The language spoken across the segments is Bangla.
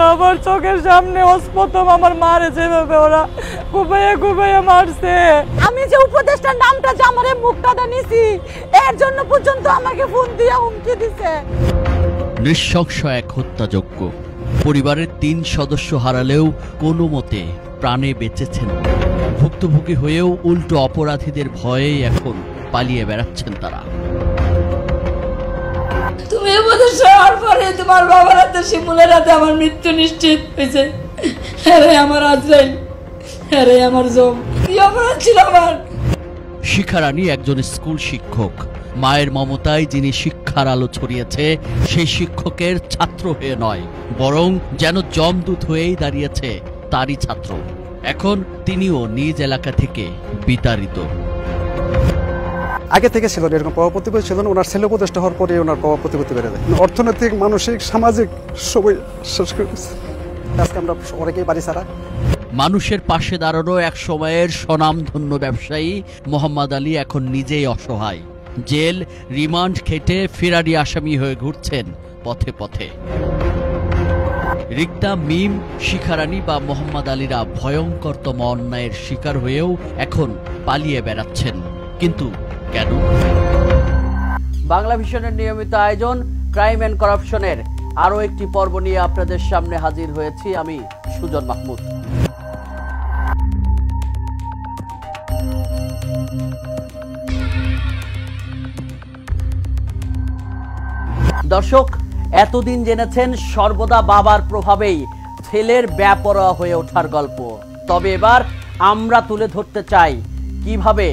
আমার চোখের সামনে প্রথম আমার মারে যেভাবে ওরা কুপাইয়া কুপাইয়া মারছে। আমি যে উপদেষ্টার নামটা যে আমার মুখটা নিছি এর জন্য পর্যন্ত আমাকে ফোন দিয়ে হুমকি দিছে। নৃশংস এক হত্যাযজ্ঞ। পরিবারের 3 সদস্য হারালেও কোনো মতে প্রাণে বেঁচেছেন। ভুক্তভোগী হয়েও উল্টো অপরাধীদের ভয়েই এখন পালিয়ে বেড়াচ্ছেন তারা। তুমি উপদেষ্টা হওয়ার পরে তোমার বাবার হাতে শিমুলের হাতে আমার মৃত্যু নিশ্চিত হয়েছে। আরে আমার আজরাইল, আরে আমার জম, কি অপরাধ ছিল আমার। শিখা রানী একজন স্কুল শিক্ষক। মায়ের মমতায় যিনি শিক্ষার আলো ছড়িয়েছে সেই শিক্ষকের ছাত্র হয়ে নয়, বরং যেন জমদূত হয়েই দাঁড়িয়েছে তারই ছাত্র। এখন তিনিও নিজ এলাকা থেকে বিতাড়িত। আগে থেকে ছিল এরকম প্রভাব প্রতিপত্তি ছিল না, ওনার ছেলে উপদেষ্টা হওয়ার পরে ওনার প্রভাব প্রতিপত্তি বেড়ে যায়। অর্থনৈতিক, মানসিক, সামাজিক সবই শেষ করে দিচ্ছে। আজকে আমরা অনেকেই বাড়ি ছাড়া। মানুষের পাশে দাঁড়ানো এক সময়ের স্বনামধন্য ব্যবসায়ী মোহাম্মদ আলী এখন নিজেই অসহায়। জেল, রিমান্ড খেটে ফেরারি আসামি হয়ে ঘুরছেন পথে পথে। রিক্তা, মিম, শিখা রানী বা মোহাম্মদ আলীরা ভয়ঙ্করতম অন্যায়ের শিকার হয়েও এখন পালিয়ে বেড়াচ্ছেন। কিন্তু কেন? বাংলা ভিশনের নিয়মিত আয়োজন ক্রাইম এন্ড করাপশনের আরো একটি পর্ব নিয়ে আপনাদের সামনে হাজির হয়েছি আমি সুজন মাহমুদ। দর্শক, এতদিন জেনেছেন সর্বদা বাবার প্রভাবেই ছেলের বেপরোয়া হয়ে ওঠার গল্প। তবে এবার আমরা তুলে ধরতে চাই কিভাবে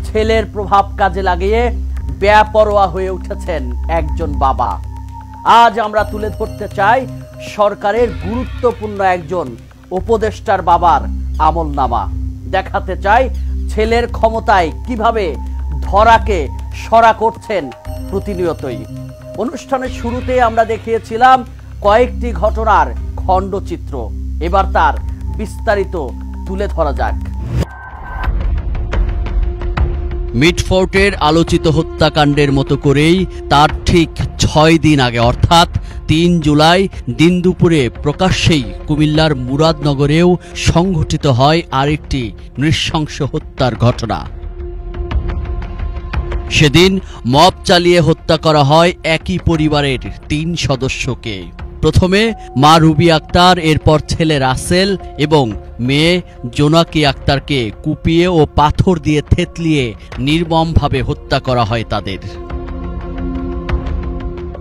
ছেলের প্রভাব কাজে লাগিয়ে বেপরোয়া হয়ে উঠেছেন একজন বাবা। আজ আমরা তুলে ধরতে চাই সরকারের গুরুত্বপূর্ণ একজন উপদেষ্টার বাবার আমলনামা। দেখাতে চাই ছেলের ক্ষমতায় কিভাবে ধরাকে সরা করছেন প্রতিনিয়তই। অনুষ্ঠানের শুরুতে আমরা দেখিয়েছিলাম কয়েকটি ঘটনার খণ্ডচিত্র, এবার তার বিস্তারিত তুলে ধরা যাক। মিটফোর্টের আলোচিত হত্যাকাণ্ডের মতো করেই তার ঠিক 6 দিন আগে অর্থাৎ 3 জুলাই দিন দুপুরে প্রকাশ্যেই কুমিল্লার মুরাদনগরেও সংঘটিত হয় আরেকটি নৃশংস হত্যার ঘটনা। সেদিন মব চালিয়ে হত্যা করা হয় একই পরিবারের 3 সদস্যকে। প্রথমে মা রুবি আক্তার, এরপর ছেলে রাসেল এবং মেয়ে জোনাকি আক্তারকে কুপিয়ে ও পাথর দিয়ে থেতলিয়ে নির্মমভাবে হত্যা করা হয় তাদের।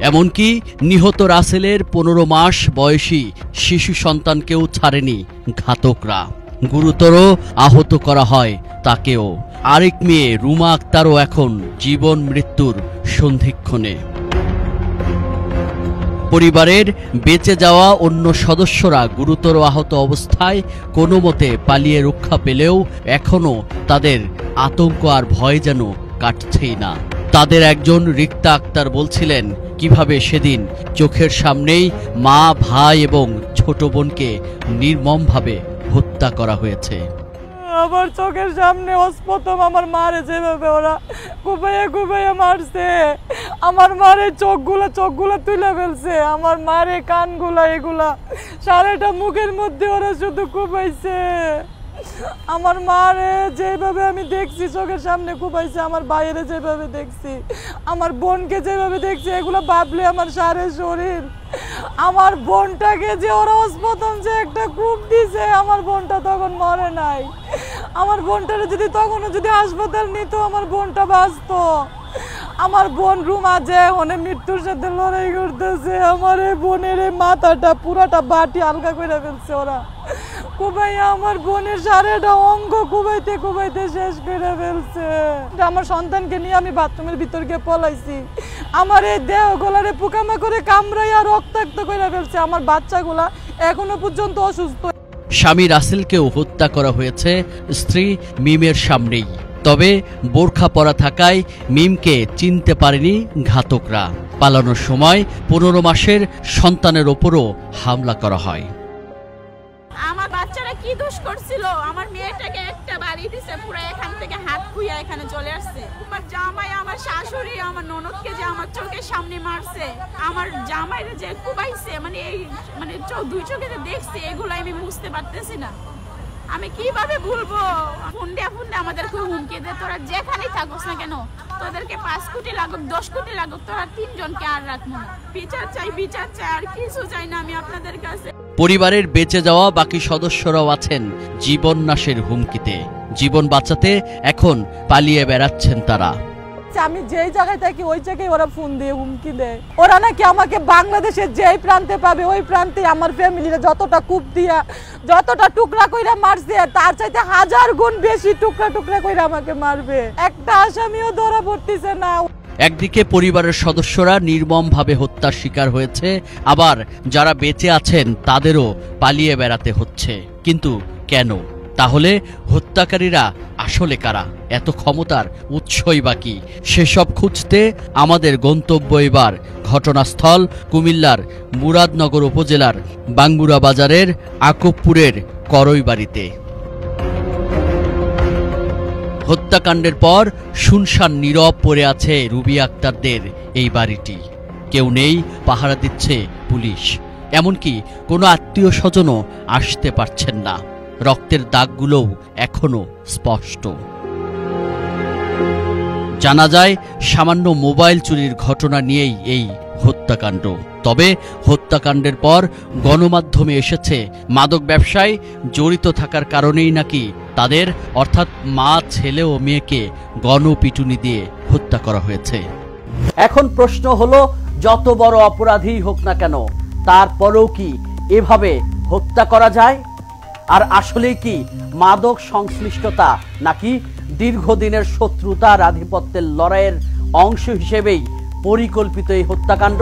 এমনকি নিহত রাসেলের 15 মাস বয়সী শিশু সন্তানকেও ছাড়েনি ঘাতকরা। গুরুতর আহত করা হয় তাকেও। আরেক মেয়ে রুমা আক্তারও এখন জীবন মৃত্যুর সন্ধিক্ষণে। পরিবারের বেঁচে যাওয়া অন্য সদস্যরা গুরুতর আহত অবস্থায় কোনো মতে পালিয়ে রক্ষা পেলেও এখনও তাদের আতঙ্ক আর ভয় যেন কাটছেই না। তাদের একজন রিক্তা আক্তার বলছিলেন কিভাবে সেদিন চোখের সামনেই মা, ভাই এবং ছোট বোনকে নির্মমভাবে হত্যা করা হয়েছে। আমার চোখের সামনে প্রথম আমার মারে যেভাবে ওরা কুপাইয়া কুপাইয়া মারছে। আমার মারে চোখগুলা তুলে ফেলছে। আমার মারে কানগুলা, এগুলা সারাটা মুখের মধ্যে ওরা শুধু কুপাইছে। আমার মারে যেভাবে আমি দেখছি চোখের সামনে কুপাইছে, আমার বাইরে যেভাবে দেখছি, আমার বোনকে যেভাবে দেখছি, এগুলো ভাবলে আমার সারা শরীর। আমার বোনটাকে যে ওরা প্রথম যে একটা কূপ দিছে, আমার বোনটা তখন মরে নাই। আমার বোনটারে যদি তখনও যদি হাসপাতাল নিত, আমার বোনটা বাঁচতো। আমার বোন রুমা যে ওনে মৃত্যুর সাথে লড়াই করতেছে, আমার এই বোনের এই মাথাটা পুরাটা বাটি আলগা করে ফেলছে ওরা কুবাইয়া। আমার বোনের সারাটা অঙ্গ কুবাইতে কুবাইতে শেষ করে ফেলছে। আমার সন্তানকে নিয়ে আমি বাথরুমের ভিতর গিয়ে পলাইছি। আমার এই দেহ গোলারে পোকামাকড়ে কামড়াইয়া রক্তাক্ত করে ফেলছে। আমার বাচ্চাগুলা এখনো পর্যন্ত অসুস্থ। স্বামী রাসেলকেও হত্যা করা হয়েছে স্ত্রী মিমের সামনেই। তবে বোরখা পরা থাকায় মিমকে চিনতে পারেনি ঘাতকরা। পালানোর সময় 15 মাসের সন্তানের ওপরও হামলা করা হয়। আমার বাচ্চারা কি দোষ করছিল? আমার মেয়েটাকে একটা বাড়ি দিছে, পুরো এখান থেকে হাত খুইয়া এখানে চলে আসছে। আমার জামাই, আমার শাশুড়ি, আমার ননদকে যে আমার চোখের সামনে মারছে, আমার জামাইরে যে কুবাইছে, মানে এই মানে দুই চোখে যে দেখছে, এগুলো আমি বুঝতে পারতেছি না। আমি কিভাবে ভুলবো? ফুন্ডে ফুন্ডে আমাদেরকে হুমকি দে, তোরা যেখানেই থাকোস না কেন, তোদেরকে 5 কোটি লাগুক 10 কোটি লাগুক, তোরা 3 জনকে আর রাখবো না। বিচার চাই, বিচার চাই, আর কিছু চাই না আমি আপনাদের কাছে। পরিবারের বেঁচে যাওয়া বাকি সদস্যরাও আছেন জীবন নাশের হুমকিতে। জীবন বাঁচাতে এখন পালিয়ে বেড়াচ্ছেন তারা। আমি যেই জায়গায় থাকি ওই জায়গায় ওরা ফোন দিয়ে হুমকি দেয়। ওরা নাকি আমাকে বাংলাদেশের যেই প্রান্তে পাবে ওই প্রান্তে আমার ফ্যামিলিরা যতটা কূপ দিয়া যতটা টুকরা কইরা মারছে, তার চাইতে 1000 গুণ বেশি টুকরা টুকরা কইরা আমাকে মারবে। একটা আসামিও ধরা পড়তেছে না। একদিকে পরিবারের সদস্যরা নির্মমভাবে হত্যার শিকার হয়েছে, আবার যারা বেঁচে আছেন তাদেরও পালিয়ে বেড়াতে হচ্ছে। কিন্তু কেন? তাহলে হত্যাকারীরা আসলে কারা? এত ক্ষমতার উৎসই বা কি? সেসব খুঁজতে আমাদের গন্তব্য এবার ঘটনাস্থল কুমিল্লার মুরাদনগর উপজেলার বাঙ্গুরা বাজারের আকবপুরের করইবাড়িতে। হত্যাকাণ্ডের পর শুনশান নীরব পড়ে আছে রুবি আক্তারদের এই বাড়িটি। কেউ নেই, পাহারা দিচ্ছে পুলিশ। এমনকি কোনো আত্মীয় স্বজনও আসতে পারছেন না। রক্তের দাগগুলোও এখনো স্পষ্ট। জানা যায় সামান্য মোবাইল চুরির ঘটনা নিয়েই এই হত্যাকাণ্ড। তবে হত্যাকাণ্ডের পর গণমাধ্যমে এসেছে মাদক ব্যবসায় জড়িত থাকার কারণেই নাকি তাদের, অর্থাৎ মা, ছেলে ও মেয়েকে গণপিটুনি দিয়ে হত্যা করা হয়েছে। এখন প্রশ্ন হলো, যত বড় অপরাধী হোক না কেন, তারপরেও কি এভাবে হত্যা করা যায়? আর আসলেই কি মাদক সংশ্লিষ্টতা নাকি দীর্ঘদিনের শত্রুতার আধিপত্যের লড়াইয়ের অংশ হিসেবেই পরিকল্পিত এই হত্যাকাণ্ড?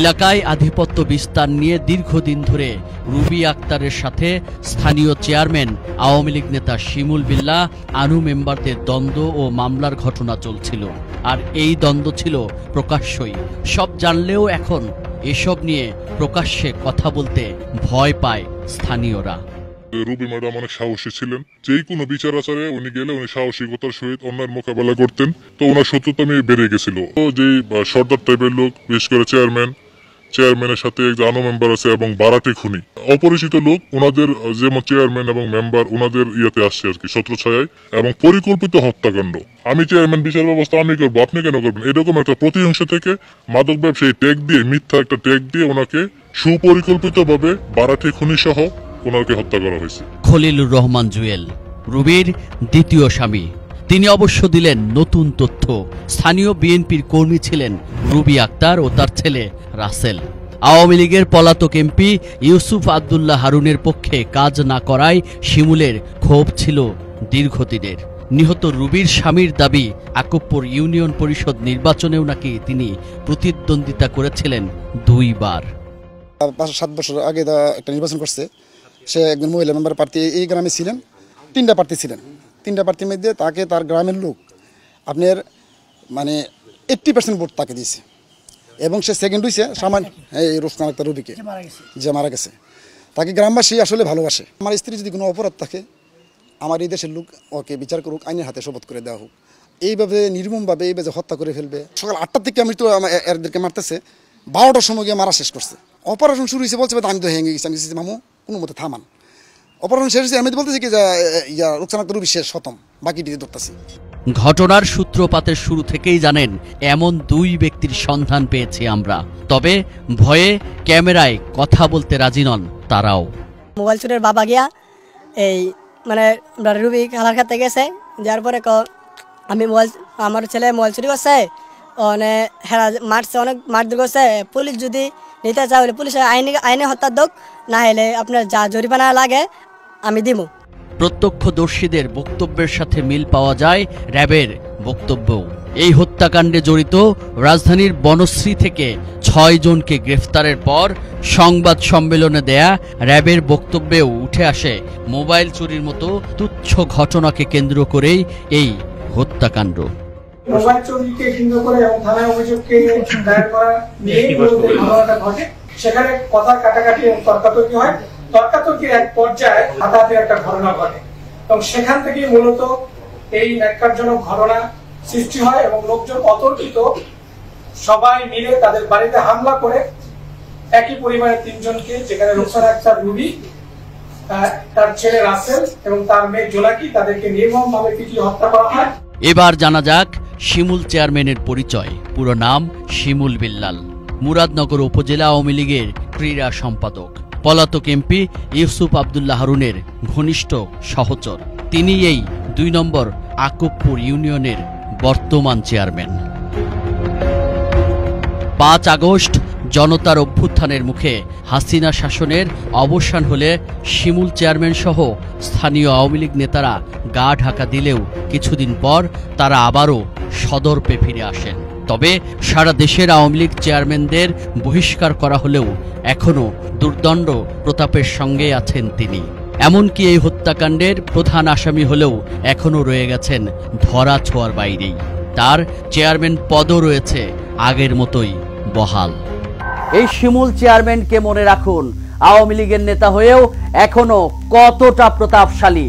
এলাকায় আধিপত্য বিস্তার নিয়ে দীর্ঘদিন ধরে রুবি আক্তারের সাথে স্থানীয় চেয়ারম্যান আওয়ামী লীগ নেতা শিমুল বিল্লাহ আনু মেম্বারদের দ্বন্দ্ব ও মামলার ঘটনা চলছিল। আর এই দ্বন্দ্ব ছিল প্রকাশ্যই। সব জানলেও এখন এসব নিয়ে প্রকাশ্যে কথা বলতে ভয় পায় স্থানীয়রা। রুবি ম্যাডাম অনেক সাহসী ছিলেন। যেই কোনো বিচার আচারে উনি গেলে উনি সাহসিকতার সহিত অন্যায়ের মোকাবেলা করতেন। তো ওনার সত্যতা বেড়ে গেছিল। তো যেই সর্দার টাইপের লোক, বিশেষ করে চেয়ারম্যানের সাথে একজন আনো মেম্বার আছে এবং বারাটি খুনি, অপরিচিত লোক, ওনাদের যেমন চেয়ারম্যান এবং মেম্বার ওনাদের ইয়েতে আসছে আর কি, ছত্রছায়ায়, এবং পরিকল্পিত হত্যাকাণ্ড। আমি চেয়ারম্যান, বিচার ব্যবস্থা আমি করবো, আপনি কেন করবেন, এরকম একটা প্রতিহিংস থেকে মাদক ব্যবসায়ী ট্যাগ দিয়ে, মিথ্যা একটা ট্যাগ দিয়ে ওনাকে সুপরিকল্পিতভাবে বারাটি খুনি সহ ওনাকে হত্যা করা হয়েছে। খলিলুর রহমান জুয়েল রুবির দ্বিতীয় স্বামী। তিনি অবশ্য দিলেন নতুন তথ্য। স্থানীয় বিএনপির কর্মী ছিলেন রুবি আক্তার ও তার ছেলে রাসেল। আওয়ামী লীগের পলাতক এমপি ইউসুফ আব্দুল্লাহ হারুনের পক্ষে কাজ না করায় শিমুলের ক্ষোভ ছিল দীর্ঘদিনের। নিহত রুবির স্বামীর দাবি, আকবপুর ইউনিয়ন পরিষদ নির্বাচনেও নাকি তিনি প্রতিদ্বন্দ্বিতা করেছিলেন 2 বার। 5-7 বছর আগে একটা নির্বাচন করছে। সে একজন মহিলা মেম্বার প্রার্থী এই গ্রামে ছিলেন। 3টা প্রার্থী ছিলেন। 3টা প্রার্থীর মধ্যে তাকে তার গ্রামের লোক আপনার মানে 80% ভোট তাকে দিয়েছে। এবং সে সেকেন্ড হয়েছে সামান্য এই রোকসানা আক্তার রুবিকে, যে মারা গেছে। তাকে গ্রামবাসী আসলে ভালোবাসে। আমার স্ত্রী যদি কোনো অপরাধ থাকে, আমার এই দেশের লোক ওকে বিচার করুক, আইনের হাতে শপথ করে দেওয়া হোক। এইভাবে নির্মমভাবে এইভাবে হত্যা করে ফেলবে। সকাল 8টার থেকে আমি তো এদেরকে মারতেছে, 12টার সময় গিয়ে মারা শেষ করছে। অপারেশন শুরু হয়েছে বলছে, আমি তো ভেঙে গেছি। আমি মামু কোনো মতে থামান, অপারেশন শেষ হয়েছে। আমি তো বলতেছি কি যে রোকসানা আক্তার রুবি শেষ, খতম, বাকি দিয়ে ধরতেছি। ঘটনার সূত্রপাতের শুরু থেকেই জানেন এমন 2 ব্যক্তির সন্ধান পেয়েছি আমরা। তবে ভয়ে ক্যামেরায় কথা বলতে রাজি নন তারাও। মোবাইল চুরের বাবা গিয়া এই মানে রুবি খেলার খেতে গেছে, যার পরে আমি আমার ছেলে মোবাইল চুরি করছে, অনেক হেরা মারছে, অনেক মারধর করছে। পুলিশ যদি নিতে চায় বলে পুলিশ আইনে হত্যা দোক, না হলে আপনার যা জরিমানা লাগে আমি দিব। প্রত্যক্ষদর্শীদের বক্তব্যের সাথে মিল পাওয়া যায় র্যাবের বক্তব্যও। এই হত্যাকাণ্ডে জড়িত রাজধানীর বনশ্রী থেকে 6 জনকে গ্রেফতারের পর সংবাদ সম্মেলনে দেয়া র্যাবের বক্তব্যেও উঠে আসে মোবাইল চুরির মতো তুচ্ছ ঘটনাকে কেন্দ্র করেই এই হত্যাকাণ্ড। মোবাইল চুরিকে কেন্দ্র করে এবং থানায় অভিযোগকে দায়ের করা নিয়ে ঘটনাটা ঘটে। সেখানে কথা কাটাকাটি এবং তর্কাতর্কি হয়। তর্কাতর্কির এক পর্যায়ে হাতাহাতির একটা ঘটনা ঘটে এবং সেখান থেকে মূলত এই ন্যাক্কারজনক ঘটনা সৃষ্টি হয় এবং লোকজন অতর্কিত সবাই মিলে তাদের বাড়িতে হামলা করে একই পরিবারের 3 জনকে, যেখানে রুকসানা আক্তার রুবি, তার ছেলে রাসেল এবং তার মেয়ে জোনাকি, তাদেরকে নির্মমভাবে পিটিয়ে হত্যা করা হয়। এবার জানা যাক শিমুল চেয়ারম্যানের পরিচয়। পুরো নাম শিমুল বিল্লাল, মুরাদনগর উপজেলা আওয়ামী লীগের ক্রীড়া সম্পাদক, পলাতক এমপি ইউসুফ আব্দুল্লাহ হারুনের ঘনিষ্ঠ সহচর। তিনি এই 2 নম্বর আকুবপুর ইউনিয়নের বর্তমান চেয়ারম্যান। 5 আগস্ট জনতার অভ্যুত্থানের মুখে হাসিনা শাসনের অবসান হলে শিমুল চেয়ারম্যান সহ স্থানীয় আওয়ামী লীগ নেতারা গা ঢাকা দিলেও কিছুদিন পর তারা আবারও সদর্পে ফিরে আসেন। তবে সারা দেশের আওয়ামী লীগ চেয়ারম্যানদের বহিষ্কার করা হলেও এখনও দুর্দণ্ড প্রতাপের সঙ্গে আছেন তিনি। এমনকি এই হত্যাকাণ্ডের প্রধান আসামি হলেও এখনও রয়ে গেছেন ধরা ছোঁয়ার বাইরেই। তার চেয়ারম্যান পদও রয়েছে আগের মতোই বহাল। এই শিমুল চেয়ারম্যানকে মনে রাখুন, আওয়ামী লীগের নেতা হয়েও এখনো কতটা প্রতাপশালী।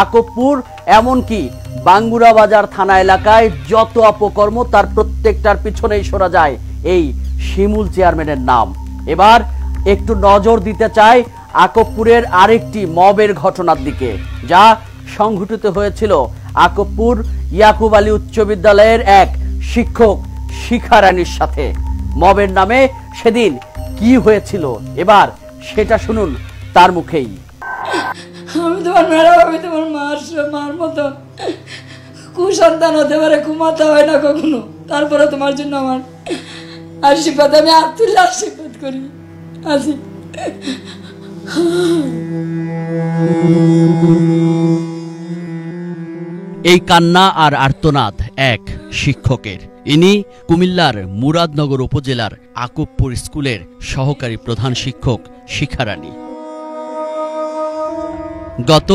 আকুবপুর এমনকি বাঙ্গুরা বাজার থানা এলাকায় যত অপকর্ম তার প্রত্যেকটার পিছনেই সরা যায় এই শিমুল চেয়ারম্যানের নাম। এবার একটু নজর দিতে চাই আকুবপুরের আরেকটি মবের ঘটনার দিকে, যা সংঘটিত হয়েছিল আকুবপুর ইয়াকুব আলী উচ্চ বিদ্যালয়ের এক শিক্ষক শিখা রানীর সাথে। মবের নামে সেদিন কি হয়েছিল এবার সেটা শুনুন তার মুখেই। আমি তোমার ম্যাডাম, আমি তোমার মার মতো কুসন্তান হতে পারে, ঘুমাতে হয় না কখনো, তারপরে তোমার জন্য আমার আশীর্বাদ, আমি আব্দুল্লাহ আশীর্বাদ করি। আসি এই কান্না আর আর্তনাদ এক শিক্ষকের। ইনি কুমিল্লার মুরাদনগর উপজেলার আকুবপুর স্কুলের সহকারী প্রধান শিক্ষক শিখা রানী। গত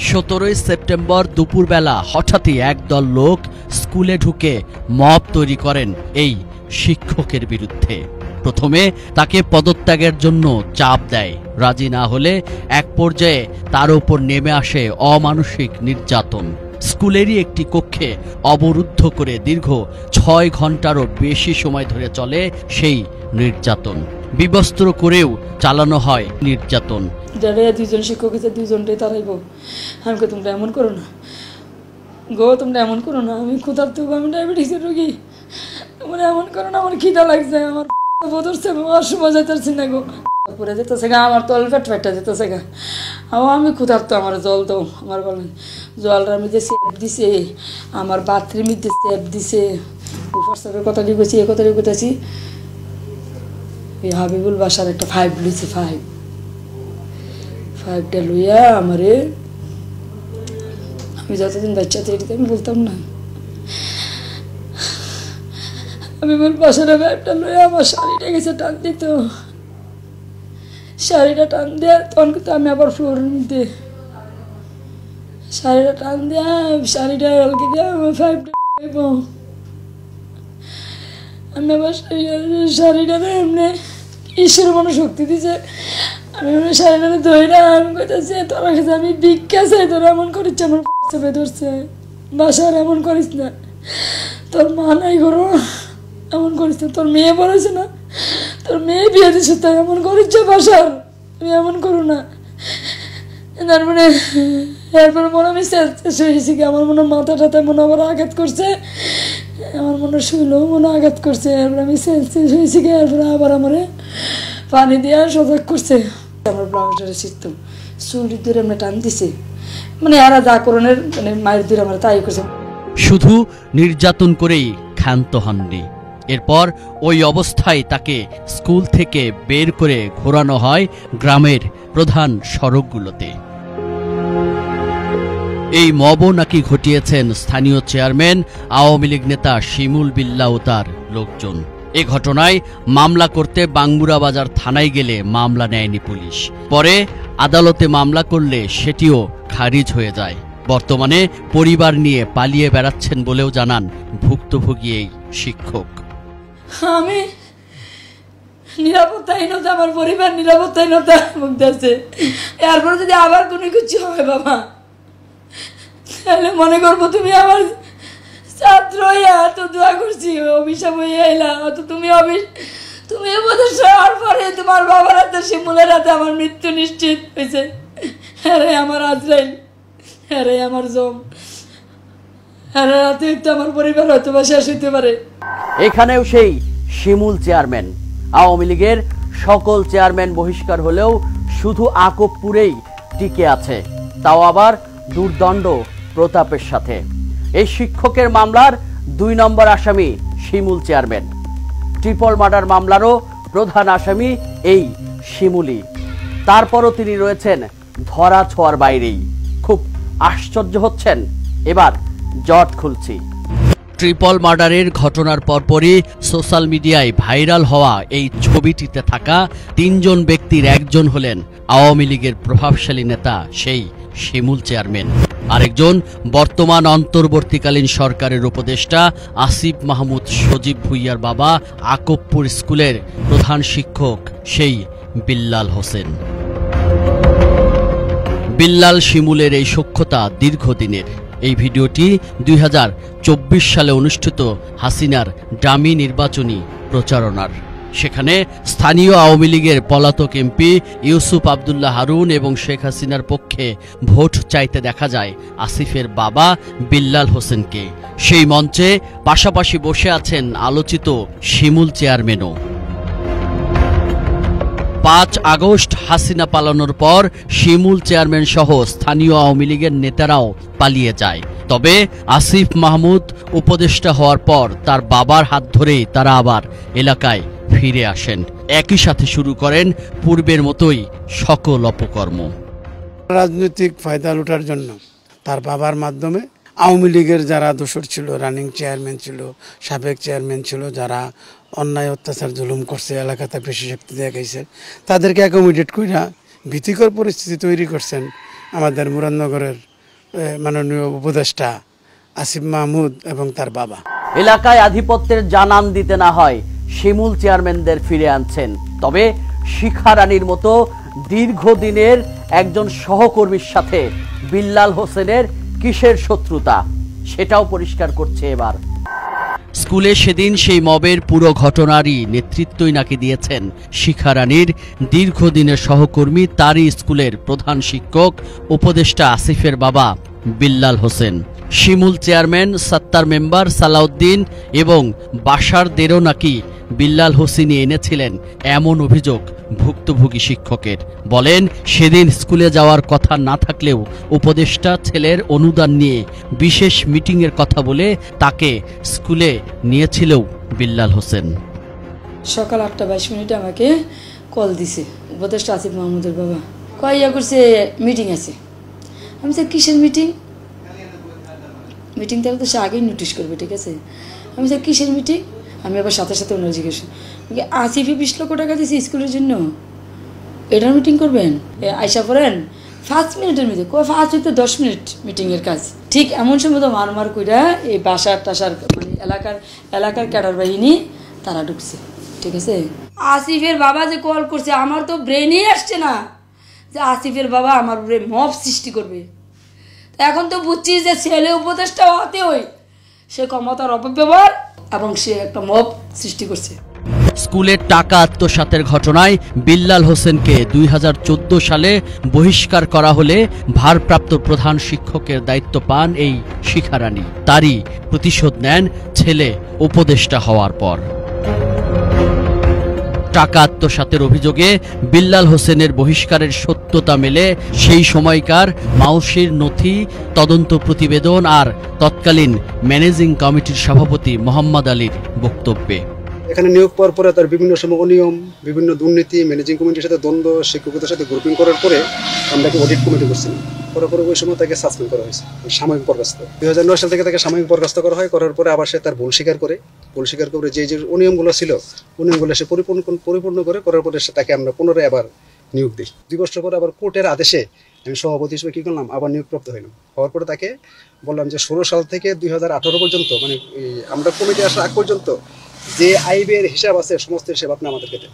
17 সেপ্টেম্বর দুপুরবেলা হঠাৎই একদল লোক স্কুলে ঢুকে মব তৈরি করেন এই শিক্ষকের বিরুদ্ধে। প্রথমে তাকে পদত্যাগের জন্য চাপ দেয়, রাজি না হলে এক পর্যায়ে তার উপর নেমে আসে অমানসিক নির্যাতন। স্কুলেরই একটি কক্ষে অবরুদ্ধ করে দীর্ঘ 6 ঘন্টারও বেশি সময় ধরে চলে সেই নির্যাতন। বিবস্ত্র করেও চালানো হয় নির্যাতন। যারা 2 জন শিক্ষক আছে 2 জনটাই তারাইব। আমাকে তোমরা এমন করো না গো, তোমরা এমন করো না, আমি ক্ষুধার্ত, আমি ডায়াবেটিসের রোগী, তোমরা এমন করো না, আমার খিদা লাগছে, আমার বদরছে, আমার সময় যেতেছি না গো, পরে যেতেছে গা, আমার তল ফেটা যেতেছে গা, আমি ক্ষুধার্ত, আমার জল দাও। আমার বলেন জলটার মধ্যে সেপ দিছে, আমার বাথরুমের মধ্যে সেপ দিছে, হোয়াটসঅ্যাপের কথা লিখেছি, এ কথা লিখেছি। এই হাবিবুল বাসার একটা 5 লইছে, 5টা লইয়া আমারে, আমি যতদিন বাচ্চা তৈরিতে আমি বলতাম না, হাবিবুল বাসার 5টা লইয়া আমার শাড়িটা গেছে টান দিত, শাড়িটা টান দেওয়ার তখন কিন্তু আমি আবার ফ্লোরের মধ্যে শাড়িটা টান দেয়া, শাড়িটা হালকে দেওয়া, আমার 5টা আমি আবার শাড়িটাতে এমনি ঈশ্বর মনে শক্তি দিছে, আমি মনে শাড়িটাতে ধরি না, আমি কইতেছি তোরা কাছে আমি ভিক্ষা চাই, তোরা এমন করিস, আমার চেপে ধরছে, বাসার এমন করিস না, তোর মা নাই করো এমন করিস না, তোর মেয়ে বলেছে না, তোর মেয়ে বিয়ে দিচ্ছে তাই এমন করিস বাসার, তুমি এমন করো না। তারপরে এরপরে মনে আমি হয়েছি কি, আমার মনে মাথাটাতে মনে আবার আঘাত করছে, আমার মনে শুইলেও মনে আঘাত করছে, এরপরে আমি শেষ হয়েছি কি, এরপরে আবার আমার পানি দিয়ে সজাগ করছে, আমার ব্লাউজটা শিখতাম চুরির দূরে আমরা টান দিছে, মানে এরা যা করণের মানে মায়ের দূরে আমরা তাই করছে। শুধু নির্যাতন করেই ক্ষান্ত হননি, এরপর ওই অবস্থায় তাকে স্কুল থেকে বের করে ঘোরানো হয় গ্রামের প্রধান সড়কগুলোতে। এই মবও নাকি ঘটিয়েছেন স্থানীয় চেয়ারম্যান আওয়ামী লীগ নেতা শিমুল বিল্লাহ ও তার লোকজন। এ ঘটনায় মামলা করতে বাঙ্গুরা বাজার থানায় গেলে মামলা নেয়নি পুলিশ। পরে আদালতে মামলা করলে সেটিও খারিজ হয়ে যায়। বর্তমানে পরিবার নিয়ে পালিয়ে বেড়াচ্ছেন বলেও জানান ভুক্তভোগী এই শিক্ষক। আমি নিরাপত্তাহীনতা, আমার পরিবার নিরাপত্তাহীনতা ভুগতেছে। এরপর যদি আবার কোনো কিছু হয় বাবা, তাহলে মনে করবো তুমি আমার ছাত্র হইয়া এত দোয়া করছি, অভিশাপ হইয়া এলা, অত তুমি উপদেশ হওয়ার পরে তোমার বাবার হাতে, শিমুলের হাতে আমার মৃত্যু নিশ্চিত হয়েছে। আরে আমার আজরাইল, আরে আমার জম, আরে রাতে একটু আমার পরিবার হয়তো বা শেষ হইতে পারে। এখানেও সেই শিমুল চেয়ারম্যান। আওয়ামী লীগের সকল চেয়ারম্যান বহিষ্কার হলেও শুধু আকবপুরেই টিকে আছে, তাও আবার দুর্দণ্ড প্রতাপের সাথে। এই শিক্ষকের মামলার 2 নম্বর আসামি শিমুল চেয়ারম্যান। ট্রিপল মার্ডার মামলারও প্রধান আসামি এই শিমুলি। তারপরও তিনি রয়েছেন ধরা ছোঁয়ার বাইরেই। খুব আশ্চর্য হচ্ছেন, এবার জট খুলছি। ট্রিপল মার্ডারের ঘটনার পরপরই সোশ্যাল মিডিয়ায় ভাইরাল হওয়া এই ছবিটিতে থাকা 3 জন ব্যক্তির একজন হলেন আওয়ামী লীগের প্রভাবশালী নেতা সেই শিমুল চেয়ারম্যান। আরেকজন বর্তমান অন্তর্বর্তীকালীন সরকারের উপদেষ্টা আসিফ মাহমুদ সজীব ভুইয়ার বাবা, আকবপুর স্কুলের প্রধান শিক্ষক সেই বিল্লাল হোসেন। বিল্লাল শিমুলের এই সখ্যতা দীর্ঘদিনের। এই ভিডিওটি 2024 সালে অনুষ্ঠিত হাসিনার ডামি নির্বাচনী প্রচারণার। সেখানে স্থানীয় আওয়ামী লীগের পলাতক এমপি ইউসুফ আব্দুল্লাহ হারুন এবং শেখ হাসিনার পক্ষে ভোট চাইতে দেখা যায় আসিফের বাবা বিল্লাল হোসেনকে। সেই মঞ্চে পাশাপাশি বসে আছেন আলোচিত শিমুল চেয়ারম্যানও। 5 আগস্ট হাসিনা পালানোর পর শিমুল চেয়ারম্যান সহ স্থানীয় আওয়ামী লীগের নেতারাও পালিয়ে যায়। তবে আসিফ মাহমুদ উপদেষ্টা হওয়ার পর তার বাবার হাত ধরেই তারা আবার এলাকায় ফিরে আসেন। একই সাথে শুরু করেন পূর্বের মতোই সকল অপকর্ম। রাজনৈতিক ফায়দা লুটার জন্য তার বাবার মাধ্যমে আওয়ামী লীগের যারা দোসর ছিল, রানিং চেয়ারম্যান ছিল, সাবেক চেয়ারম্যান ছিল, যারা অন্যায় অত্যাচার জুলুম করছে, এলাকাতে বেশি শক্তি দেখাইছে, তাদেরকে অ্যাকোমোডেট কইরা ভীতিকর পরিস্থিতি তৈরি করছেন আমাদের মুরাদনগরের মাননীয় উপদেষ্টা আসিফ মাহমুদ এবং তার বাবা। এলাকায় আধিপত্যের জানান দিতে না হয় শিমুল চেয়ারম্যানদের ফিরে আনছেন। তবে শিখা রানীর মতো দীর্ঘদিনের একজন সহকর্মীর সাথে বিল্লাল হোসেনের কিসের শত্রুতা, সেটাও পরিষ্কার করছে এবার। স্কুলে সেদিন সেই মবের পুরো ঘটনারই নেতৃত্বই নাকি দিয়েছেন শিখা রানীর দীর্ঘদিনের সহকর্মী, তারই স্কুলের প্রধান শিক্ষক উপদেষ্টা আসিফের বাবা বিল্লাল হোসেন। শিমুল চেয়ারম্যান, সত্তার মেম্বার সালাউদ্দিন এবং বাসারদেরও নাকি বিল্লাল হোসেনই এনেছিলেন, এমন অভিযোগ ভুক্তভোগী শিক্ষকের। বলেন, সেদিন স্কুলে যাওয়ার কথা না থাকলেও উপদেষ্টা ছেলের অনুদান নিয়ে বিশেষ মিটিংয়ের কথা বলে তাকে স্কুলে নিয়েছিলেও বিল্লাল হোসেন। সকাল 8:22 আমাকে কল দিছে উপদেষ্টা আসিফ মাহমুদের বাবা, কয়া করছে মিটিং আছে। আমি স্যার কিসের মিটিং? মিটিং তাহলে তো সে আগেই নোটিশ করবে, ঠিক আছে। আমি স্যার কিসের মিটিং? আমি আবার সাথে সাথে ওনার জিজ্ঞেস, আসিফে 20 লক্ষ টাকা দিয়েছি স্কুলের জন্য, এটার মিটিং করবেন? আইসা পড়েন 5 মিনিটের মধ্যে, 5 থেকে 10 মিনিট মিটিংয়ের কাজ। ঠিক এমন সময় তো মারমার কইরা এই বাসার টাসার মানে এলাকার ক্যাডার বাহিনী তারা ঢুকছে, ঠিক আছে। আসিফের বাবা যে কল করছে, আমার তো ব্রেনই আসছে না যে আসিফের বাবা আমার উপরে মব সৃষ্টি করবে। এখন তো বুঝছি যে ছেলে উপদেষ্টা হতে হই সে ক্ষমতার অপব্যবহার এবং সে একটা মব সৃষ্টি করছে। স্কুলের টাকা আত্মসাতের ঘটনায় বিল্লাল হোসেনকে 2014 সালে বহিষ্কার করা হলে ভারপ্রাপ্ত প্রধান শিক্ষকের দায়িত্ব পান এই শিখা রানী। তারই প্রতিশোধ নেন ছেলে উপদেষ্টা হওয়ার পর। টাকা আত্মসাতের অভিযোগে বিল্লাল হোসেনের বহিষ্কারের সত্যতা মেলে সেই সময়কার মাউসির নথি, তদন্ত প্রতিবেদন আর তৎকালীন ম্যানেজিং কমিটির সভাপতি মোহাম্মদ আলীর বক্তব্যে। এখানে নিয়োগ পাওয়ার পরে তার বিভিন্ন সময় অনিয়ম, বিভিন্ন দুর্নীতি, ম্যানেজিং কমিটির সাথে দ্বন্দ্ব, শিক্ষকদের সাথে গ্রুপিং করার পরে আমরা অডিট কমিটি করছিলাম। করার পরে ওই সময় তাকে সাসপেন্ড করা হয়েছে, সাময়িক বরখাস্ত। 2009 সাল থেকে তাকে সাময়িক বরখাস্ত করা হয়। করার পরে আবার সে তার ভুল স্বীকার করে যে অনিয়মগুলো ছিল, অনিয়মগুলো সে পরিপূর্ণ করার পরে তাকে আমরা পুনরায় আবার নিয়োগ দিই। 2 বছর পরে আবার কোর্টের আদেশে আমি সভাপতি হিসেবে কী করলাম, আবার নিয়োগপ্রাপ্ত হইলাম। হওয়ার পরে তাকে বললাম যে 16 সাল থেকে 2018 পর্যন্ত, মানে আমরা কমিটি আসার আগ পর্যন্ত যে আইবের হিসাব আছে সমস্ত হিসাব আপনি আমাদেরকে দেন।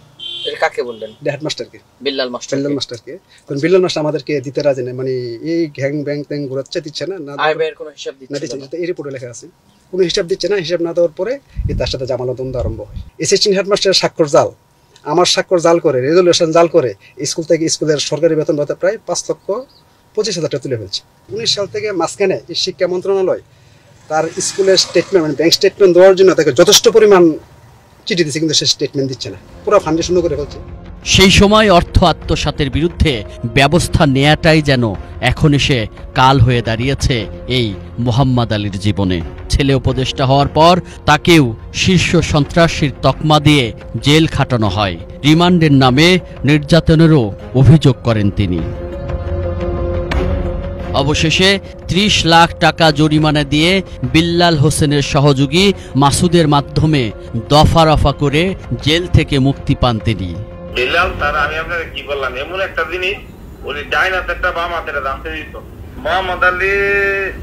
কাকে বললেন? হেডমাস্টারকে, বিল্লাল মাস্টার। বিল্লাল মাস্টারকে। কারণ বিল্লাল মাস্টার আমাদেরকে দিতে রাজি নেই, মানে এই গ্যাং ব্যাংক ট্যাং ঘোরাচ্ছে, দিচ্ছে না। আইবের কোনো হিসাব দিচ্ছে না, এই রিপোর্টে লেখা আছে কোনো হিসাব দিচ্ছে না। হিসাব না দেওয়ার পরে তার সাথে জামালা দ্বন্দ্ব আরম্ভ হয়। অ্যাসিস্ট্যান্ট হেডমাস্টারের স্বাক্ষর জাল, আমার স্বাক্ষর জাল করে, রেজলিউশন জাল করে স্কুল থেকে স্কুলের সরকারি বেতন ভাতা প্রায় 5,25,000 টাকা তুলে ফেলছে। 19 সাল থেকে মাঝখানে এই শিক্ষা মন্ত্রণালয় তার স্কুলের স্টেটমেন্ট, মানে ব্যাংক স্টেটমেন্ট দেওয়ার জন্য তাকে যথেষ্ট পরিমাণ চিঠি দিচ্ছে, কিন্তু সে স্টেটমেন্ট দিচ্ছে না, পুরো ফান্ডে শূন্য করে ফেলছে। সেই সময় অর্থ আত্মসাতের বিরুদ্ধে ব্যবস্থা নেয়াটাই যেন এখন এসে কাল হয়ে দাঁড়িয়েছে এই মোহাম্মদ আলীর জীবনে। ছেলে উপদেষ্টা হওয়ার পর তাকেও শীর্ষ সন্ত্রাসীর তকমা দিয়ে জেল খাটানো হয়। রিমান্ডের নামে নির্যাতনেরও অভিযোগ করেন তিনি। অবশেষে 30 লাখ টাকা জরিমানা দিয়ে বিল্লাল হোসেনের সহযোগী মাসুদের মাধ্যমে দফা রফা করে জেল থেকে মুক্তি পান তিনি। বিল্লাল স্যার, আমি আপনাকে কি বললাম, এমন একটা জিনিস উনি ডাইন হাতেরটা বাম হাতের জানতে দিত। মোহাম্মদ আলী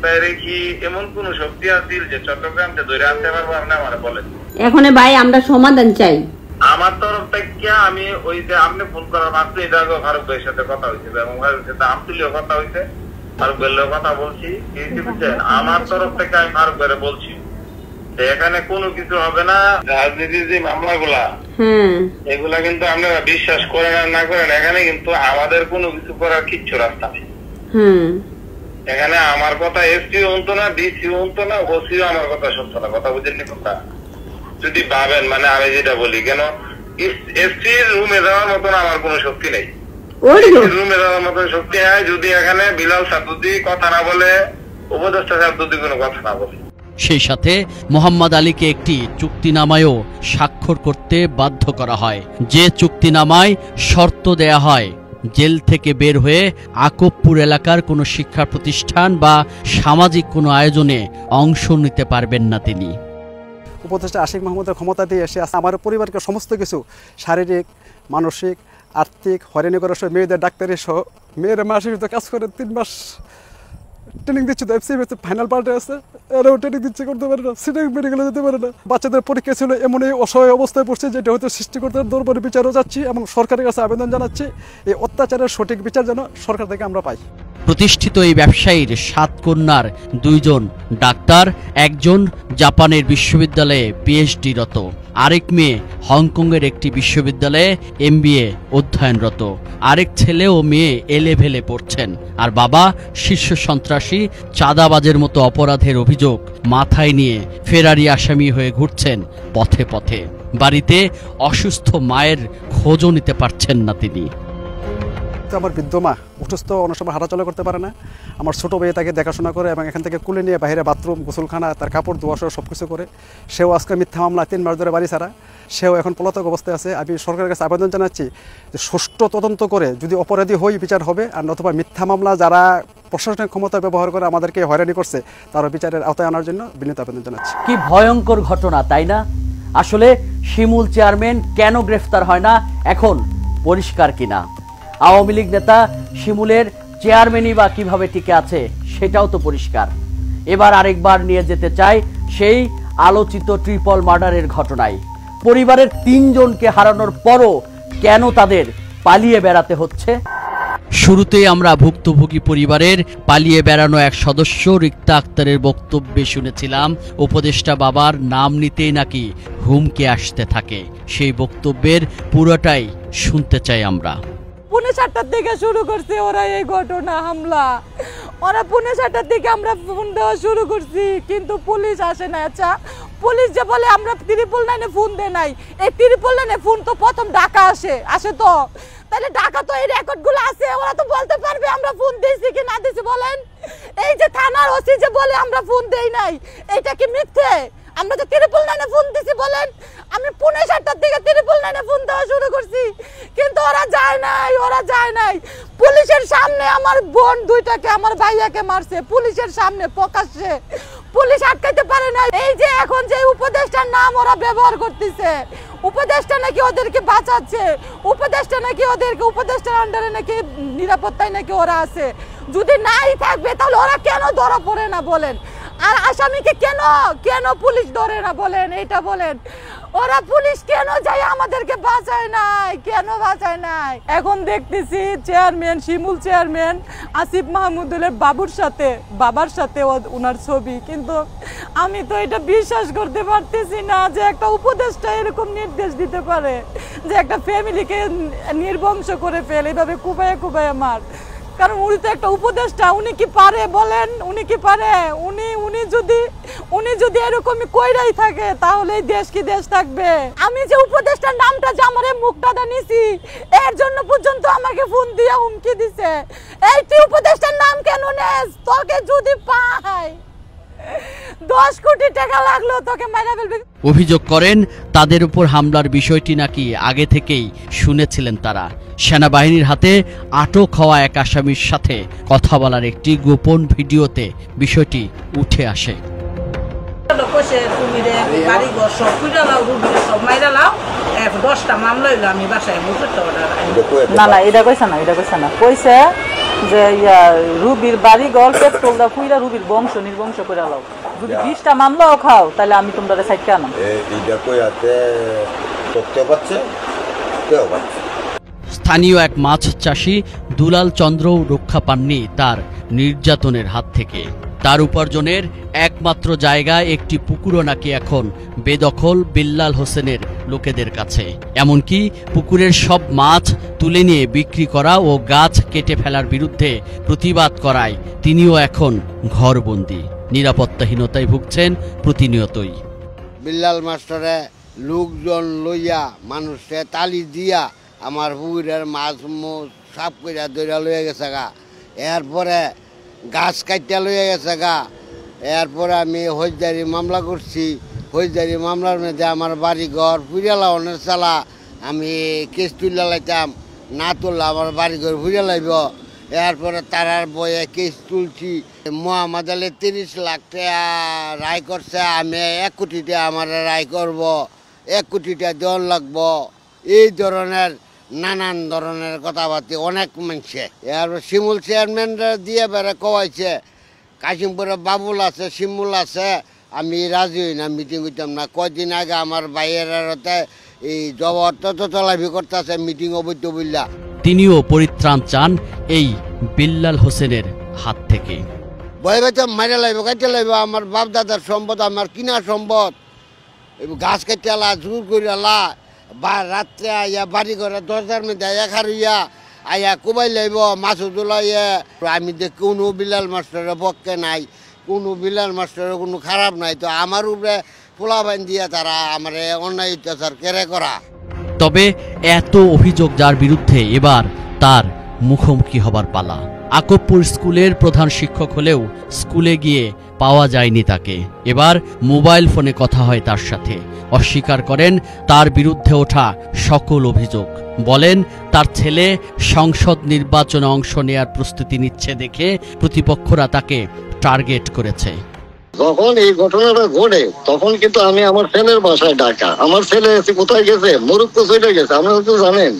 স্যারে কি এমন কোন শক্তি আছে যে চট্টগ্রামকে ধরে আনতে পারবো? আপনি আমার বলেন। এখন ভাই আমরা সমাধান চাই। আমার তরফ থেকে আমি ওই যে আপনি ফোন করার মাত্র এটা ফারুক ভাইয়ের সাথে কথা হয়েছিল এবং ভাইয়ের সাথে আমতুলিও কথা হয়েছে, ফারুক ভাইয়ের কথা বলছি। আমার তরফ থেকে আমি ফারুক ভাইয়ের বলছি এখানে কোনো কিছু হবে না। রাজনীতির যে মামলাগুলা এগুলা কিন্তু আপনারা বিশ্বাস করেন আর না করেন, এখানে কিন্তু আমাদের কোনো কিছু করার কিচ্ছু রাস্তা নেই। এখানে আমার কথা এসপিও হতো না, ডিসিও হতো না, ওসিও আমার কথা শুনতো না। কথা বুঝেননি কথা? যদি ভাবেন মানে আমি যেটা বলি, কেন এসপির রুমে যাওয়ার মতন আমার কোনো শক্তি নেই। রুমে যাওয়ার মতন শক্তি হয় যদি এখানে বিলাল সাদুদ্দি কথা না বলে, উপদেষ্টা সাদুদ্দি কোনো কথা না বলে। সেই সাথে মোহাম্মদ আলীকে একটি চুক্তিনামায়ও স্বাক্ষর করতে বাধ্য করা হয়, যে চুক্তিনামায় শর্ত দেয়া হয় জেল থেকে বের হয়ে আকবপুর এলাকার কোনো শিক্ষা প্রতিষ্ঠান বা সামাজিক কোনো আয়োজনে অংশ নিতে পারবেন না তিনি। উপদেষ্টা আশিক মাহমুদের ক্ষমতা দিয়ে এসে আমার পরিবারকে সমস্ত কিছু শারীরিক, মানসিক, আর্থিক হয়রানি করার সহ মেয়েদের ডাক্তারের সহ মেয়েরা মাসের কাজ করে 3 মাস ট্রেনিং দিচ্ছে। তো এফসি ফাইনাল পার্টে আছে, এরাও ট্রেনিং দিচ্ছে, করতে পারে না, সিটি মেডিকেলে যেতে পারে না। বাচ্চাদের পরীক্ষা ছিল, এমন এই অসহায় অবস্থায় পড়ছে যেটা হয়তো সৃষ্টিকর্তার দরবারে বিচারও যাচ্ছি এবং সরকারের কাছে আবেদন জানাচ্ছি এই অত্যাচারের সঠিক বিচার যেন সরকার থেকে আমরা পাই। প্রতিষ্ঠিত এই ব্যবসায়ীর 7 কন্যার 2 জন ডাক্তার, একজন জাপানের বিশ্ববিদ্যালয়ে পিএইচডিরত, আরেক মেয়ে হংকংয়ের একটি বিশ্ববিদ্যালয়ে এমবিএ অধ্যয়নরত, আরেক ছেলে ও মেয়ে এলেভেলে পড়ছেন, আর বাবা শীর্ষ সন্ত্রাসী, চাঁদাবাজের মতো অপরাধের অভিযোগ মাথায় নিয়ে ফেরারি আসামি হয়ে ঘুরছেন পথে পথে। বাড়িতে অসুস্থ মায়ের খোঁজও নিতে পারছেন না তিনি। আমার বৃদ্ধ মা অসুস্থ, অনেক সময় হাঁটাচলা করতে পারে না। আমার ছোটো মেয়ে তাকে দেখাশোনা করে এবং এখান থেকে কুলে নিয়ে বাইরে বাথরুম, গোসলখানা, তার কাপড় ধোয়া সহ সব কিছু করে। সেও আজকে মিথ্যা মামলা 3 মাস ধরে বাড়ি ছাড়া, সেও এখন পলাতক অবস্থায় আছে। আমি সরকারের কাছে আবেদন জানাচ্ছি যে সুষ্ঠু তদন্ত করে যদি অপরাধী হই বিচার হবে, আর নতুবা মিথ্যা মামলা যারা প্রশাসনিক ক্ষমতা ব্যবহার করে আমাদেরকে হয়রানি করছে তারও বিচারের আওতায় আনার জন্য বিনীত আবেদন জানাচ্ছি। কি ভয়ঙ্কর ঘটনা, তাই না? আসলে শিমুল চেয়ারম্যান কেন গ্রেফতার হয় না এখন পরিষ্কার কিনা? আওয়ামী লীগ নেতা শিমুলের চেয়ারম্যানই বা কিভাবে টিকে আছে সেটাও তো পরিষ্কার। এবার আরেকবার নিয়ে যেতে চাই সেই আলোচিত ট্রিপল মার্ডারের ঘটনায়। পরিবারের 3 জনকে হারানোর পরও কেন তাদের পালিয়ে বেড়াতে হচ্ছে? শুরুতেই আমরা ভুক্তভোগী পরিবারের পালিয়ে বেড়ানো এক সদস্য রিক্তা আক্তারের বক্তব্যে শুনেছিলাম উপদেষ্টা বাবার নাম নিতেই নাকি হুমকি আসতে থাকে। সেই বক্তব্যের পুরোটাই শুনতে চাই আমরা। 7:30 থেকে শুরু করছে ওরা এই ঘটনা হামলা। ওরা 7:30 থেকে আমরা ফোন দেওয়া শুরু করছি, কিন্তু পুলিশ আসে না। আচ্ছা, পুলিশ যে বলে আমরা 999-এ ফোন দেয় নাই, এই 999-এ ফোন তো প্রথম ঢাকা আসে তো, তাহলে ঢাকা তো এই রেকর্ডগুলো আছে, ওরা তো বলতে পারবে আমরা ফোন দিয়েছি কি না দিয়েছি। বলেন, এই যে থানার ওসি যে বলে আমরা ফোন দেই নাই, এটা কি মিথ্যে? আমরা যে 999-এ ফোন দিছি, বলেন আমি 7:30 থেকে 999-এ ফোন দেওয়া শুরু করছি, কিন্তু ওরা যায় নাই। পুলিশের সামনে আমার বোন 2টাকে, আমার ভাইয়াকে মারছে পুলিশের সামনে প্রকাশ্যে, পুলিশ আটকাইতে পারে না। এই যে এখন যে উপদেষ্টার নাম ওরা ব্যবহার করতেছে, উপদেষ্টা নাকি ওদেরকে বাঁচাচ্ছে, উপদেষ্টা নাকি ওদেরকে, উপদেষ্টার আন্ডারে নাকি নিরাপত্তায় নাকি ওরা আছে। যদি নাই থাকবে তাহলে ওরা কেন ধরা পড়ে না বলেন? আর আসামিকে কেন পুলিশ ধরে না বলেন? এইটা বলেন। ওরা পুলিশ কেন যায় আমাদেরকে বাঁচায় নাই, কেন বাঁচায় নাই? এখন দেখতেছি চেয়ারম্যান, শিমুল চেয়ারম্যান আসিফ মাহমুদুলের বাবার সাথে ওনার ছবি, কিন্তু আমি তো এটা বিশ্বাস করতে পারতেছি না যে একটা উপদেষ্টা এরকম নির্দেশ দিতে পারে যে একটা ফ্যামিলিকে নির্বংশ করে ফেলে, এভাবে কুবাইয়া মার। কারণ উনি তো একটা উপদেষ্টা, উনি কি পারে বলেন? উনি কি পারে? উনি যদি এরকমই কইরাই থাকে তাহলে এই দেশ কি দেশ থাকবে? আমি যে উপদেষ্টার নামটা যে আমার মুখটা নিছি এর জন্য পর্যন্ত আমাকে ফোন দিয়ে হুমকি দিছে, এই তুই উপদেষ্টার নাম কেন নেস? তোকে যদি পায় 10 কোটি টাকা লাগলো তোকে মাইরা ফেলবে। অভিযোগ করেন তাদের উপর হামলার বিষয়টি নাকি আগে থেকেই শুনেছিলেন তারা। সেনাবাহিনীর হাতে আটক হওয়া এক আসামির সাথে কথা বলার একটি গোপন ভিডিওতে বিষয়টি উঠে আসে। না এটা কইছে না কইছে যে রুবির বাড়ি ঘর পেট্রোলটা পুইরা রুবির বংশ নির্বংশ করে লাও, যদি 20টা মামলাও খাও তাহলে আমি তোমরা সাইডকে আনাম। স্থানীয় এক মাছ চাষি দুলাল চন্দ্রও রক্ষা পাননি তার নির্যাতনের হাত থেকে। তার উপার্জনের একমাত্র জায়গা একটি পুকুরও নাকি এখন বেদখল বিল্লাল হোসেনের লোকেদের কাছে। এমনকি পুকুরের সব মাছ তুলে নিয়ে বিক্রি করা ও গাছ কেটে ফেলার বিরুদ্ধে প্রতিবাদ করায় তিনিও এখন ঘরবন্দি, নিরাপত্তাহীনতায় ভুগছেন প্রতিনিয়তই। বিল্লাল মাস্টারে লোকজন লইয়া মানুষে তালি দিয়া আমার পুকুরের মাছ সাফ কইরা দইরা লইয়া গেছে গা, এরপরে গাছ কাটিয়া লইয়া গেছে গা। এরপরে আমি ফৌজদারি মামলা করছি, ফৌজদারি মামলার মধ্যে আমার বাড়ি ঘর পুড়িয়া লাগানোর চালা, আমি কেস তুলে লাইতাম, না তুললে আমার বাড়ি ঘর পুড়িয়া লাইব। এরপরে তারার বয়ে কেস তুলছি, মোহাম্মদ আলী 30 লাখ টাকা রায় করছে, আমি 1 কোটি টাকা আমার রায় করব, 1 কোটি টাকা দেওয়ার লাগবো। এই ধরনের নানান ধরনের কথাবার্তা অনেক মানছে। এরপর শিমুল চেয়ারম্যানরা দিয়ে বেড়ে কওয়াইছে, কাশিমপুরে বাবুল আছে, শিমুল আছে, আমি রাজি হই না, মিটিং হইতাম না। কয়দিন আগে আমার বাইরের এই জবর তলাভি করতেছে মিটিং অবৈধ বললা। তিনিও পরিত্রাণ চান এই বিল্লাল হোসেনের হাত থেকে। ভয় ভাইতে মাইরা লাগবে, কাটতে লাগবে, আমার বাপ দাদার সম্পদ, আমার কিনা সম্পদ, গাছ কাটতে আলা, জোর করে আলা, বা রাত্রে আইয়া বাড়ি ঘরে দরজার মধ্যে এখার হইয়া আইয়া কুবাই লাইব, মাছ তোলাইয়া। আমি দেখ কোনো বিল্লাল মাস্টারের পক্ষে নাই, কোনো বিল্লাল মাস্টারের কোনো খারাপ নাই, তো আমার উপরে পোলা বান দিয়া তারা আমার অন্যায় অত্যাচার কেড়ে করা। তবে এত অভিযোগ যার বিরুদ্ধে এবার তার মুখোমুখি হবার পালা। আকবপুর স্কুলের প্রধান শিক্ষক হলেও স্কুলে গিয়ে পাওয়া যায়নি তাকে। এবার মোবাইল ফোনে কথা হয় তার সাথে। অস্বীকার করেন তার বিরুদ্ধে ওঠা সকল অভিযোগ। বলেন তার ছেলে সংসদ নির্বাচনে অংশ নেয়ার প্রস্তুতি নিচ্ছে দেখে প্রতিপক্ষরা তাকে টার্গেট করেছে। যখন এই ঘটনাটা ঘটে তখন কিন্তু আমি আমার ছেলের বাসায় ডাকা, আমার ছেলে কোথায় গেছে, মরক্কো চলে গেছে, আপনারা তো জানেন।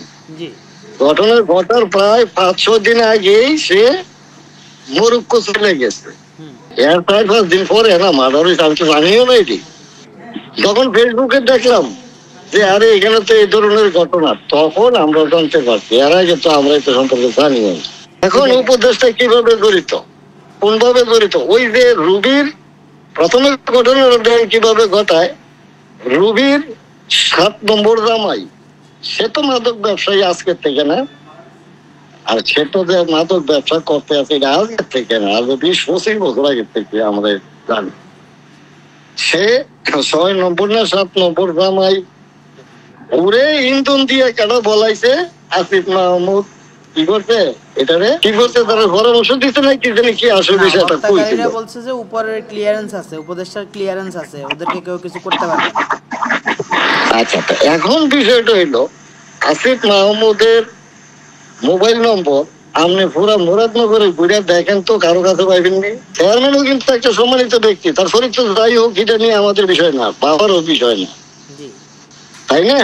ঘটনার ঘটার প্রায় 5-6 দিন আগেই সে মরক্কো চলে গেছে। এর প্রায় 5 দিন পরে না মার্ডার হয়েছে, আমি তো জানিও না এটি। যখন ফেসবুকে দেখলাম যে আরে এখানে তো এই ধরনের ঘটনা, তখন আমরা জানতে পারছি। এর আগে তো আমরা এটা সম্পর্কে জানিও না। এখন উপদেশটা কিভাবে জড়িত, কোনভাবে জড়িত, ওই যে রুবির প্রথমে ঘটনাটা কিভাবে ঘটায়, রুবির 7 নম্বর জামাই সে তো মাদক ব্যবসায়ী আজকের থেকে না, আর সে তো যে মাদক ব্যবসা করতে আছে এটা আজকের থেকে না, আজ 20-25 বছর আগের থেকে আমরা জানি। সে 6 নম্বর না 7 নম্বর জামাই ওরে ইন্ধন দিয়ে কেন বলাইছে আসিফ মাহমুদ কি করছে, এটারে কি করছে তারা পরামর্শ দিতে নাই কি জানি কি আসলে বিষয়টা কইছিল। বলছে যে উপরের ক্লিয়ারেন্স আছে, উপদেষ্টার ক্লিয়ারেন্স আছে, ওদেরকে কেউ কিছু করতে পারবে না। আচ্ছা, এখন বিষয়টা হইলো আসিফ মাহমুদের মোবাইল নম্বর আপনি পুরা মুরাদনগরে ঘুরে দেখেন তো কারো কাছে পাইবেননি। চেয়ারম্যানও কিন্তু একটা সম্মানিত ব্যক্তি, তার চরিত্র যাই হোক এটা নিয়ে আমাদের বিষয় না, বাবারও বিষয় না, তাই না?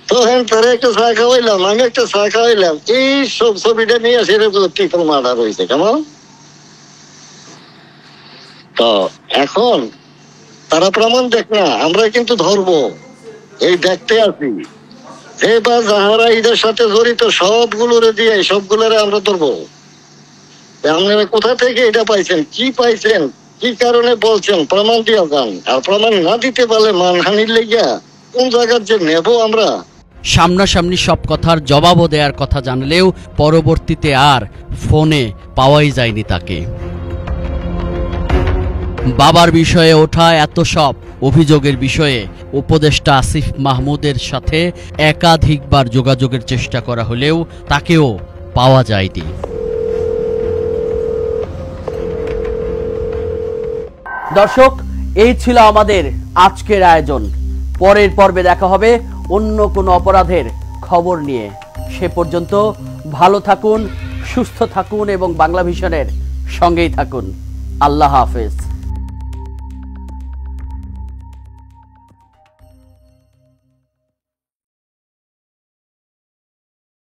তো হ্যাঁ তারা একটা চা খাওয়াইলাম, আমি একটা চা খাওয়াইলাম, এই সব ছবিটা নিয়ে সেরকম ট্রিপল মার্ডার হয়েছে কেমন। তো এখন তারা প্রমাণ দেখ না, আমরা কিন্তু ধরবো, এই দেখতে আছি যে বা যাহারা ঈদের সাথে জড়িত সবগুলোরে দিয়ে সবগুলোরে আমরা ধরবো। আপনারা কোথা থেকে এটা পাইছেন, কি পাইছেন, কি কারণে বলছেন, প্রমাণ দিয়া যান। আর প্রমাণ না দিতে পারলে মানহানির লেগিয়া কোন জায়গার যে নেব আমরা। সামনাসামনি সব কথার জবাবও দেওয়ার কথা জানলেও পরবর্তীতে আর ফোনে পাওয়াই যায়নি তাকে। বাবার বিষয়ে ওঠা এত সব অভিযোগের বিষয়ে উপদেষ্টা আসিফ মাহমুদের সাথে একাধিকবার যোগাযোগের চেষ্টা করা হলেও তাকেও পাওয়া যায়নি। দর্শক, এই ছিল আমাদের আজকের আয়োজন। পরের পর্বে দেখা হবে অন্য কোনো অপরাধের খবর নিয়ে। সে পর্যন্ত ভালো থাকুন, সুস্থ থাকুন এবং বাংলা ভিশনের সঙ্গেই থাকুন। আল্লাহ হাফেজ।